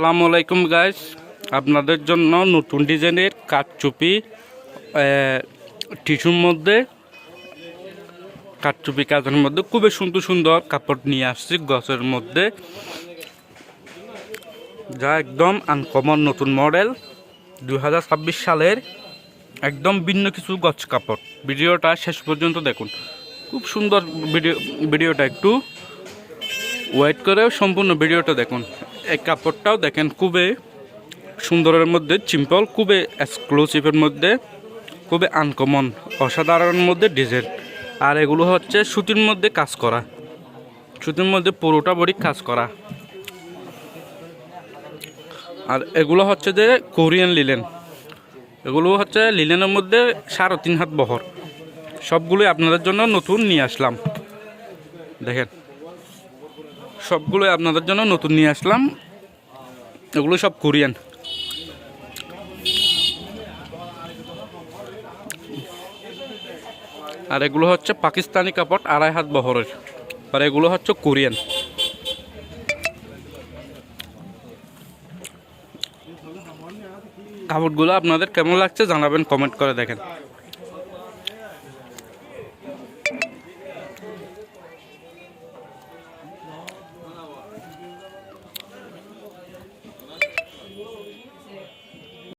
আসসালামু আলাইকুম গাইস, আপনাদের জন্য নতুন ডিজাইনের কাঠচুপি টিস্যুর মধ্যে কাঠচুপি কাজের মধ্যে খুবই সুন্দর সুন্দর কাপড় নিয়ে আসছি গছের মধ্যে, যা একদম আনকমন নতুন মডেল 2026 সালের একদম ভিন্ন কিছু গছ কাপড়। ভিডিওটা শেষ পর্যন্ত দেখুন, খুব সুন্দর ভিডিওটা একটু ওয়েট করে সম্পূর্ণ ভিডিওটা দেখুন। এই কাপড়টাও দেখেন খুবই সুন্দরের মধ্যে, সিম্পল, খুবই এক্সক্লুসিভের মধ্যে, খুবই আনকমন, অসাধারণের মধ্যে ডিজাইন। আর এগুলো হচ্ছে সুতির মধ্যে কাজ করা, সুতির মধ্যে পুরোটা বডি কাজ করা। আর এগুলো হচ্ছে যে কোরিয়ান লিলেন, এগুলো হচ্ছে লিলেনের মধ্যে 3.5 হাত বহর। সবগুলোই আপনাদের জন্য নতুন নিয়ে আসলাম, দেখেন সবগুলোই আপনাদের জন্য নতুন নিয়ে আসলাম। এগুলো সব কোরিয়ান। আর এগুলো হচ্ছে পাকিস্তানি কাপড় 2.5 হাত বহরের। আর এগুলো হচ্ছে কোরিয়ান। কাপড়গুলো আপনাদের কেমন লাগছে জানাবেন, কমেন্ট করে দেখেন।